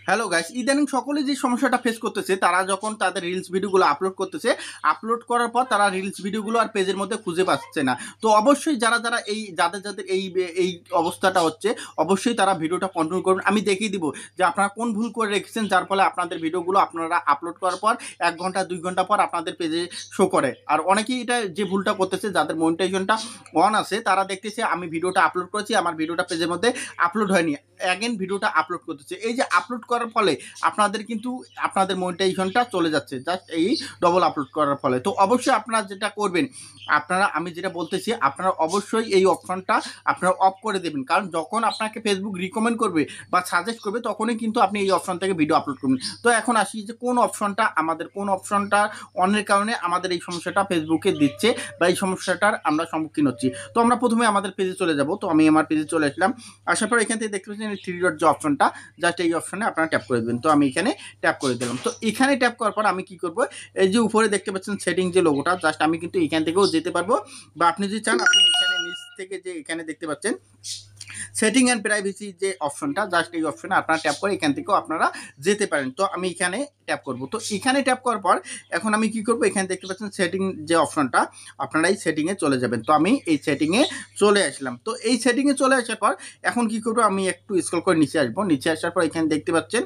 Hello guys, ইদানিং সকলে যে সমস্যাটা ফেস করতেছে, তারা যখন তাদের রিলস ভিডিওগুলো আপলোড করতেছে, আপলোড করার পর তারা রিলস ভিডিওগুলো আর পেজের মধ্যে খুঁজে পাচ্ছে না। তো অবশ্যই যারা যারা যাদের এই অবস্থাটা হচ্ছে, অবশ্যই তারা ভিডিওটা কন্ট্রোল করবেন। আমি দেখিয়ে দিব যে আপনারা কোন ভুল করে রেখেছেন, যার ফলে আপনাদের ভিডিওগুলো আপনারা আপলোড করার পর 1 ঘন্টা 2 ঘন্টা পর আপনাদের পেজে শো করে। আর অনেকেই এটা যে ভুলটা করতেছে, যাদের মনিটাইজেশনটা অন আছে, তারা দেখতেছে আমি ভিডিওটা আপলোড করেছি, আমার ভিডিওটা পেজের মধ্যে আপলোড হয়নি, অ্যাগেন ভিডিওটা আপলোড করতেছে। এই যে আপলোড করার ফলে আপনাদের কিন্তু আপনাদের মনিটাইজেশনটা চলে যাচ্ছে, জাস্ট এই ডবল আপলোড করার ফলে। তো অবশ্যই আপনারা যেটা করবেন, আপনারা আমি যেটা বলতেছি, আপনারা অবশ্যই এই অপশনটা আপনারা অফ করে দেবেন। কারণ যখন আপনাকে ফেসবুক রিকমেন্ড করবে বা সাজেস্ট করবে, তখনই কিন্তু আপনি এই অপশন থেকে ভিডিও আপলোড করবেন। তো এখন আসি যে কোন অপশনটা অনের কারণে আমাদের এই সমস্যাটা ফেসবুকে দিচ্ছে বা এই সমস্যাটার আমরা সম্মুখীন হচ্ছি। তো আমরা প্রথমে আমাদের পেজে চলে যাব। তো আমি আমার পেজে চলে আসলাম। আসার পর এখান থেকে দেখতে পাচ্ছেন এই 3 ডট যে অপশনটা, জাস্ট এই অপশনে আপনারা ট্যাপ করে দেবেন। তো আমি এখানে ট্যাপ করে দিলাম। তো এখানে ট্যাপ করার পর আমি কি করব, এই যে উপরে দেখতে পাচ্ছেন সেটিং যে লোগোটা, জাস্ট আমি কিন্তু এখান থেকেও যেতে পারবো, বা আপনি যদি চান আপনি এখানে নিচ থেকে যে এখানে দেখতে পাচ্ছেন সেটিং অ্যান্ড প্রাইভেসি যে অপশনটা, জাস্ট এই অপশনে আপনারা ট্যাপ করে এখান থেকেও আপনারা যেতে পারেন। তো আমি এখানে ট্যাপ করব। তো এখানে ট্যাপ করার পর এখন আমি কি করব, এখানে দেখতে পাচ্ছেন সেটিং যে অপশনটা, আপনারা এই সেটিংয়ে চলে যাবেন। তো আমি এই সেটিংয়ে চলে আসলাম। তো এই সেটিংয়ে চলে আসার পর এখন কি করব, আমি একটু স্ক্রল করে নিচে আসবো। নিচে আসার পর এখানে দেখতে পাচ্ছেন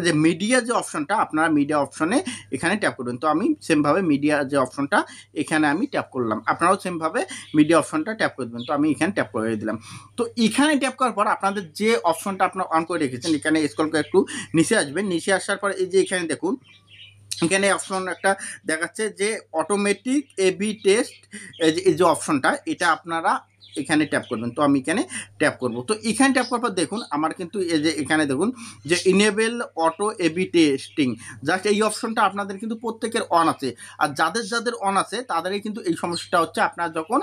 যে মিডিয়া যে অপশনটা, আপনারা মিডিয়া অপশনে এখানে ট্যাপ করবেন। তো আমি সেমভাবে মিডিয়া যে অপশনটা এখানে আমি ট্যাপ করলাম, আপনারাও সেমভাবে মিডিয়া অপশনটা ট্যাপ করে দেবেন। তো আমি এখানে ট্যাপ করে দিলাম। তো এখানে ট্যাপ করার পর আপনাদের যে অপশনটা আপনারা অন করে রেখেছেন, এখানে স্ক্রল করে একটু নিচে আসবেন। নিচে আসার পর এই যে এখানে দেখুন, এখানে অপশন একটা দেখাচ্ছে যে অটোমেটিক এবি টেস্ট, এই যে অপশনটা, এটা আপনারা এখানে ট্যাপ করবেন। তো আমি এখানে ট্যাপ করব। তো এখানে ট্যাপ করার পর দেখুন আমার কিন্তু এই যে এখানে দেখুন যে enable auto AB testing, just এই অপশনটা আপনাদের কিন্তু প্রত্যেকের অন আছে। আর যাদের অন আছে তাদেরই কিন্তু এই সমস্যাটা হচ্ছে, আপনারা যখন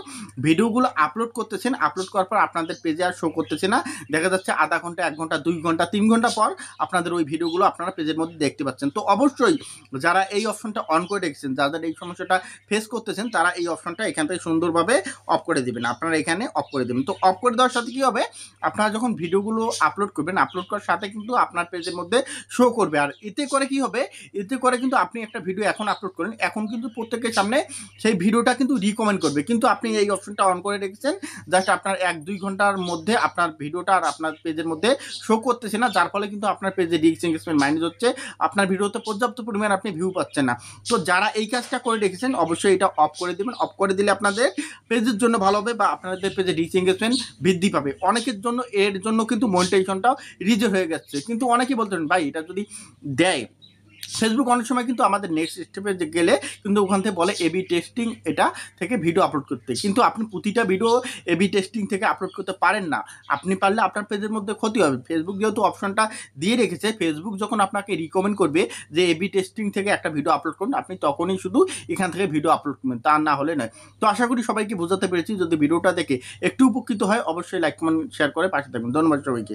ভিডিওগুলো আপলোড করতেছেন, আপলোড করার পর আপনাদের পেজে আর শো করতেছে না, দেখা যাচ্ছে আধা ঘন্টা 1 ঘন্টা 2 ঘন্টা 3 ঘন্টা পর আপনাদের ওই ভিডিওগুলো আপনারা পেজের মধ্যে দেখতে পাচ্ছেন। তো অবশ্যই যারা এই অপশনটা অন করে রেখেছেন, যাদের এই সমস্যাটা ফেস করতেছেন, তারা এই অপশনটা এখান থেকে সুন্দরভাবে অফ করে দেবেন। আপনারা এখানে অফ করে দেবেন। তো অফ করে দেওয়ার সাথে কী হবে, আপনারা যখন ভিডিওগুলো আপলোড করবেন, আপলোড করার সাথে কিন্তু আপনার পেজের মধ্যে শো করবে। আর এতে করে কি হবে, এতে করে কিন্তু আপনি একটা ভিডিও এখন আপলোড করেন, এখন কিন্তু প্রত্যেকের সামনে সেই ভিডিওটা কিন্তু রিকমেন্ড করবে। কিন্তু আপনি এই অপশনটা অন করে রেখেছেন, জাস্ট আপনার 1-2 ঘন্টার মধ্যে আপনার ভিডিওটা আর আপনার পেজের মধ্যে শো করতেছে না, যার ফলে কিন্তু আপনার পেজে রিচ এঙ্গেজমেন্ট মাইনাস হচ্ছে, আপনার ভিডিওতে পর্যাপ্ত পরিমাণ আপনি ভিউ পাচ্ছেন না। তো যারা এই কাজটা করে রেখেছেন, অবশ্যই এটা অফ করে দেবেন। অফ করে দিলে আপনাদের পেজের জন্য ভালো হবে, বা আপনাদের পেজে রিচ এঙ্গেজমেন্ট বৃদ্ধি পাবে। অনেকের জন্য এর জন্য কিন্তু মনিটাইজেশনটাও রিজেক্ট হয়ে যাচ্ছে। কিন্তু অনেকেই বলতেন ভাই এটা যদি দেয়, ফেসবুক অনেক সময় কিন্তু আমাদের নেক্সট স্টেপে গেলে কিন্তু ওখান থেকে বলে এবি টেস্টিং এটা থেকে ভিডিও আপলোড করতে, কিন্তু আপনি প্রতিটা ভিডিও এবি টেস্টিং থেকে আপলোড করতে পারেন না। আপনি পারলে আপনার পেজের মধ্যে ক্ষতি হবে। ফেসবুক যেহেতু অপশনটা দিয়ে রেখেছে, ফেসবুক যখন আপনাকে রিকমেন্ড করবে যে এবি টেস্টিং থেকে একটা ভিডিও আপলোড করুন, আপনি তখনই শুধু এখান থেকে ভিডিও আপলোড করবেন, তা না হলে নয়। তো আশা করি সবাইকে বোঝাতে পেরেছি। যদি ভিডিওটা দেখে একটু উপকৃত হয়, অবশ্যই লাইক কমেন্ট শেয়ার করে পাশে থাকবেন। ধন্যবাদ সবাইকে।